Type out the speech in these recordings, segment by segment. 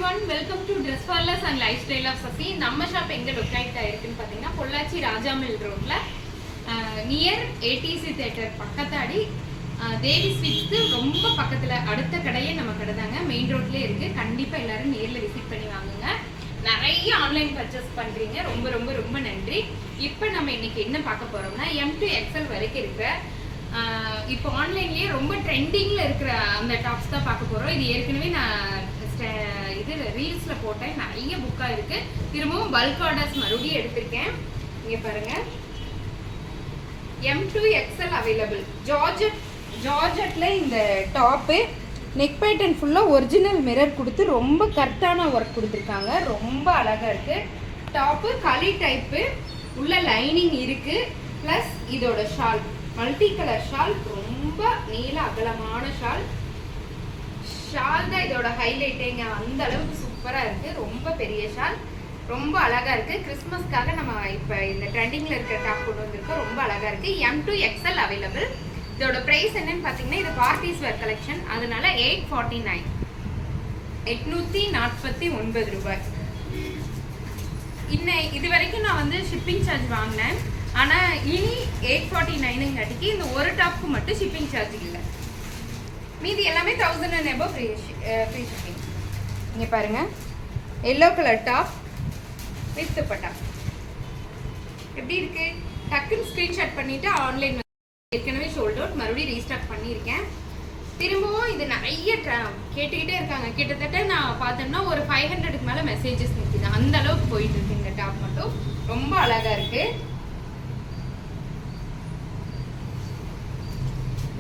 everyone, welcome to Dress Parlors and Lifestyle of Sasi. நம்ம shop எங்க locate ஆயிருக்குன்னு பாத்தீங்கன்னா பொள்ளாச்சி ராஜாமில் ரோட்ல நியர் ஏடிசி தியேட்டர் பக்கத்தாடி தேவி ஸ்வீட்ஸ்க்கு ரொம்ப பக்கத்துல அடுத்த கடையே நம்ம கடை தாங்க. மெயின் ரோட்லயே இருக்கு. கண்டிப்பா எல்லாரும் நேர்ல விசிட் பண்ணி வாங்குங்க. நிறைய ஆன்லைன் பர்ச்சேஸ் பண்றீங்க, ரொம்ப ரொம்ப ரொம்ப நன்றி. இப்போ நம்ம இன்னைக்கு என்ன பார்க்க போறோம்னா M to XL வரைக்கும் இருக்கிற இப்போ ஆன்லைன்லயே ரொம்ப ட்ரெண்டிங்ல இருக்கிற அந்த டாப்ஸ் தான் பார்க்க போறோம். இது ஏற்கனவே நான் இது ரீல்ஸ்ல போட்டேன், நிறைய புக்கா இருக்கு. திரும்பவும் பல்க் ஆர்டர்ஸ் மறுபடியும் எடுத்திருக்கேன். இங்க பாருங்க, M to XL அவைலபிள். ஜார்ஜெட்ல இந்த டாப்பு நெக் பேட்டர்ன் ஃபுல்லாக ஒரிஜினல் மிரர் கொடுத்து ரொம்ப கரெக்டான ஒர்க் கொடுத்துருக்காங்க. ரொம்ப அழகாக இருக்குது. டாப்பு களி டைப்பு, உள்ள லைனிங் இருக்குது. ப்ளஸ் இதோட ஷால் மல்டி கலர் ஷால், ரொம்ப நீள அகலமான ஷால். ஷால் தான் இதோட ஹைலைட்டேங்க. அந்த அளவுக்கு சூப்பராக இருக்குது. ரொம்ப பெரிய ஷால், ரொம்ப அழகாக இருக்குது. கிறிஸ்மஸ்க்காக நம்ம இப்போ இந்த ட்ரெண்டிங்கில் இருக்கிற டாப் கொண்டு வந்திருக்கோம். ரொம்ப அழகாக இருக்குது. M to XL available. இதோட பிரைஸ் என்னன்னு பார்த்தீங்கன்னா, இது பார்ட்டிஸ் வேர் கலெக்ஷன், அதனால 849, 849 ரூபாய். இது வரைக்கும் நான் வந்து ஷிப்பிங் சார்ஜ் வாங்கினேன். ஆனால் இனி 849ங்காட்டிக்கு இந்த ஒரு டாப்க்கு மட்டும் ஷிப்பிங் சார்ஜ் இல்லை. மீதி எல்லாமே 1000 and above ஃப்ரீ ஷிப்பிங். இங்கே பாருங்கள், yellow colour top with dupatta எப்படி இருக்கு? டக்குன்னு ஸ்க்ரீன்ஷாட் பண்ணிவிட்டு ஆன்லைன் ஏற்கனவே சோல்ட் அவுட், மறுபடியும் ரீஸ்டாக் பண்ணியிருக்கேன். திரும்பவும் இது நிறைய கேட்டுக்கிட்டே இருக்காங்க. கிட்டத்தட்ட நான் பார்த்தோம்னா ஒரு 500க்கு மேலே மெசேஜஸ் நிற்குது. அந்த அளவுக்கு போயிட்டு இருக்கு இந்த டாப் மட்டும். ரொம்ப அழகா இருக்கு.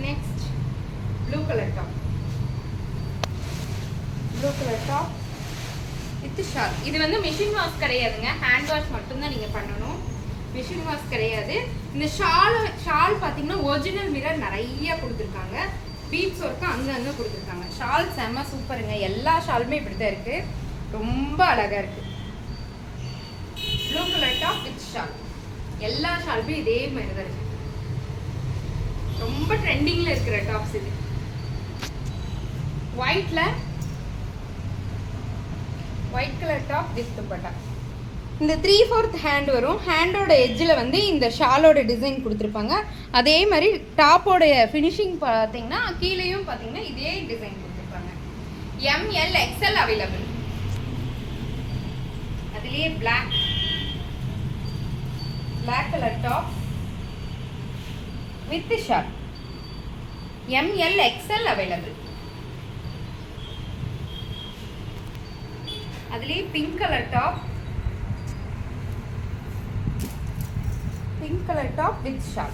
Next blue colour top with shawl. இது வந்து மிஷின் வாஷ் கிடையாதுங்க, ஹேண்ட் வாஷ் மட்டும்தான் நீங்கள் பண்ணணும். மிஷின் வாஷ் கிடையாது. இந்த ஷால் பார்த்தீங்கன்னா ஒரிஜினல் மிரர் நிறைய கொடுத்துருக்காங்க. பீட்ஸ் ஒர்க்கும் அங்கங்கே கொடுத்துருக்காங்க. ஷால் செம்ம சூப்பருங்க. எல்லா ஷாலுமே இப்படி தான் இருக்கு. ரொம்ப அழகா இருக்கு. Blue colour top with shawl. எல்லா ஷாலுமே இதே மாதிரி தான் இருக்கு. ரொம்ப ட்ரெண்டிங்ல இருக்கிற டாப்ஸ் இது. White colour top with dupatta. இந்த 3/4 ஹேண்ட் வரும். ஹேண்டோட எட்ஜில் வந்து இந்த ஷாலோட டிசைன் கொடுத்துருப்பாங்க. அதே மாதிரி டாப்போடைய ஃபினிஷிங் பார்த்தீங்கன்னா கீழேயும் பார்த்தீங்கன்னா இதே டிசைன் கொடுத்துருப்பாங்க. ML XL available. அதுலேயே black colour top with shawl. ML XL available. அதுலேயே pink colour top with shawl.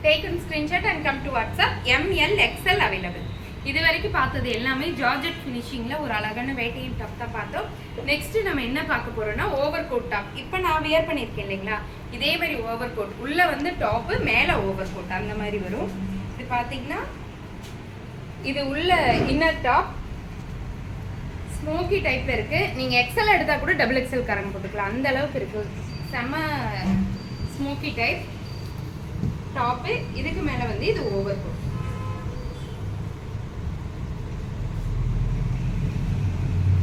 Take a screenshot and come to WhatsApp. ML XL available. இது வரைக்கும் பார்த்தது எல்லாமே ஜார்ஜெட் ஃபினிஷிங்ல ஒரு அழகான வெயிட்டிங் டாப் தான் பார்த்தோம். நெக்ஸ்ட் நம்ம என்ன பார்க்க போறோம்னா ஓவர் கோட் டாப். இப்போ நான் வியர் பண்ணியிருக்கேன் இல்லைங்களா, இதே மாதிரி ஓவர் கோட். உள்ள வந்து டாப்பு, மேலே ஓவர் கோட், அந்த மாதிரி வரும். இது பார்த்தீங்கன்னா இது உள்ள இன்னர் டாப் ஸ்மோக்கி டைப்ல இருக்கு. நீங்க XL எடுத்தா கூட XXL கரங்க போட்டுக்கலாம், அந்த அளவுக்கு இருக்கு. செம ஸ்மோக்கி டைப் டாப். இதுக்கு மேல வந்து இது ஓவர் கோட்.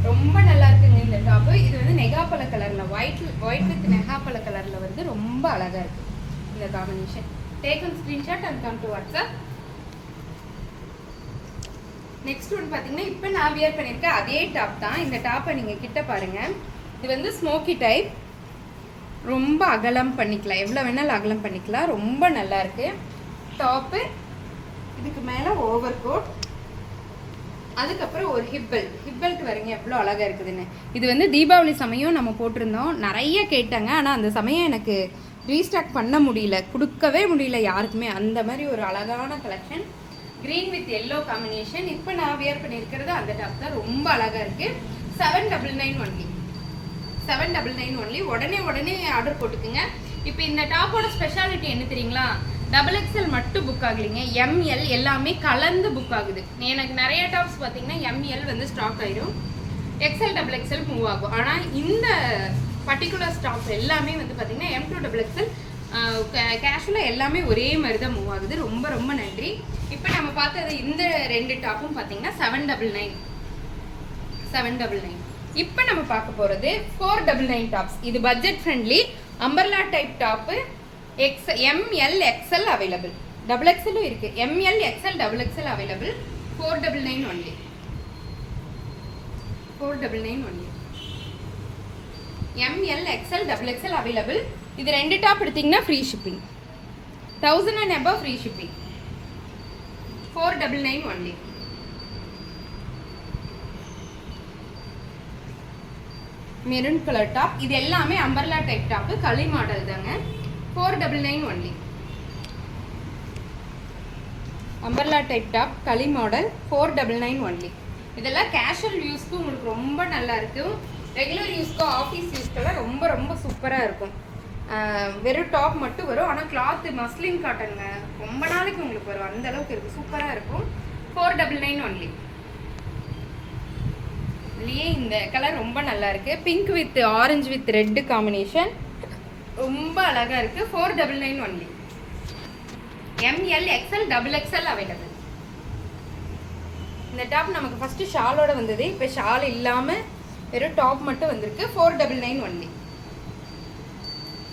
ரொம்ப நல்லா இருக்குங்க இந்த டாப். இது வந்து நெகாப்பழ கலர்ல, ஒயிட் வித் நெகாப்பழ கலர்ல வந்து ரொம்ப அழகா இருக்கு இந்த combination. Take one screenshot and come to WhatsApp. Next one பார்த்தீங்கன்னா இப்போ நான் வியர் பண்ணியிருக்கேன் அதே டாப் தான். இந்த டாப்பை நீங்கள் கிட்ட பாருங்கள். இது வந்து ஸ்மோக்கி டைப். ரொம்ப அகலம் பண்ணிக்கலாம், எவ்வளோ வேணாலும் அகலம் பண்ணிக்கலாம். ரொம்ப நல்லா இருக்கு டாப்பு. இதுக்கு மேலே ஓவர் கோட், அதுக்கப்புறம் ஒரு ஹிப்பெல்ட் வரீங்க. எவ்வளோ அழகாக இருக்குதுன்னு. இது வந்து தீபாவளி சமயம் நம்ம போட்டிருந்தோம், நிறைய கேட்டாங்க. ஆனால் அந்த சமயம் எனக்கு ரீஸ்டாக் பண்ண முடியல, கொடுக்கவே முடியல யாருக்குமே. அந்த மாதிரி ஒரு அழகான collection. Green with yellow combination. இப்போ நான் வியர் பண்ணியிருக்கிறது அந்த டாப் தான். ரொம்ப அழகாக இருக்குது. 799 ஒன்லி. உடனே ஆர்டர் போட்டுக்குங்க. இப்போ இந்த டாப்போட ஸ்பெஷாலிட்டி என்ன தெரியுங்களா? XXL மட்டும் புக் ஆகலைங்க, ML எல்லாமே கலந்து புக் ஆகுது. எனக்கு நிறைய டாப்ஸ் பார்த்தீங்கன்னா ML வந்து ஸ்டாக் ஆயிடும், XXL மூவ் ஆகும். ஆனால் இந்த பர்டிகுலர் ஸ்டாக்ஸ் எல்லாமே வந்து பார்த்தீங்கன்னா M to XXL கேஷுவலாக எல்லாமே ஒரே மாதிரி தான் மூவ் ஆகுது. ரொம்ப ரொம்ப நன்றி. இப்போ நம்ம பார்த்தது இந்த 2 டாப்பும் பார்த்தீங்கன்னா 799. இப்போ நம்ம பார்க்க போகிறது 499 டாப்ஸ். இது budget friendly umbrella type top. ML XL available, XXL இருக்கு. ML XL XXL available. 499 only. 499 only. ML XL XXL available. இது 2 டாப் எடுத்தீங்கன்னா free shipping. 1000 and above free shipping. 499 only. Maroon colour top. இது எல்லாமே umbrella type top, களி model தாங்க. 499 only. Umbrella type top களி model 499 only. இதெல்லாம் casual யூஸ்க்கு உங்களுக்கு ரொம்ப நல்லா இருக்கும். ரெகுலர் யூஸ்க்கு ஆஃபீஸ் யூஸ்க்கெல்லாம் ரொம்ப ரொம்ப சூப்பராக இருக்கும். வெறும் டாப் மட்டும் வரும், ஆனால் கிளாத்து மஸ்லின் காட்டனுங்க, ரொம்ப நாளைக்கு உங்களுக்கு வரும், அந்த அளவுக்கு இருக்குது, சூப்பராக இருக்கும். 499 only. இதுலேயே இந்த கலர் ரொம்ப நல்லா இருக்கு. Pink with orange with red combination ரொம்ப அழகாக இருக்குது. 499 only. ML XL XXL available. இந்த டாப் நமக்கு ஃபஸ்ட்டு ஷாலோட வந்தது, இப்போ ஷால் இல்லாமல் வெறும் டாப் மட்டும் வந்திருக்கு. 499 only.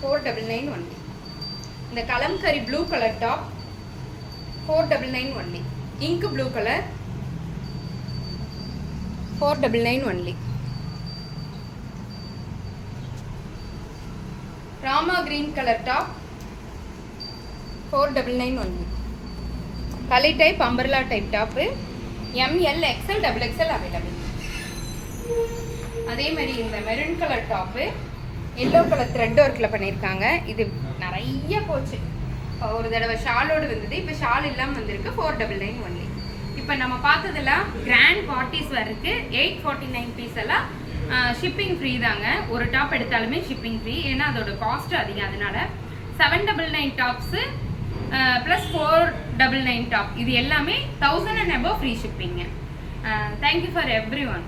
499 only. இந்த kalamkari blue colour top 499 only. Ink blue colour 499 only. Rama green colour top 499 only. களி type umbrella type top. ML XL XXL available. அதே மாதிரி இந்த maroon colour top yellow colour thread ஒர்க்கில் பண்ணியிருக்காங்க. இது நிறைய போச்சு, ஒரு தடவை ஷாலோடு வந்தது, இப்போ ஷால் இல்லாமல் வந்திருக்கு. 499 only. இப்போ நம்ம பார்த்ததெல்லாம் கிராண்ட் பார்ட்டிஸ் வர்றதுக்கு 849 பீஸ் எல்லாம் ஷிப்பிங் ஃப்ரீ தாங்க. ஒரு டாப் எடுத்தாலுமே ஷிப்பிங் ஃப்ரீ, ஏன்னா அதோட காஸ்ட் அதிகம். அதனால 799 டாப்ஸு ப்ளஸ் 499 டாப், இது எல்லாமே 1000 and above free shipping. Thank you for every one.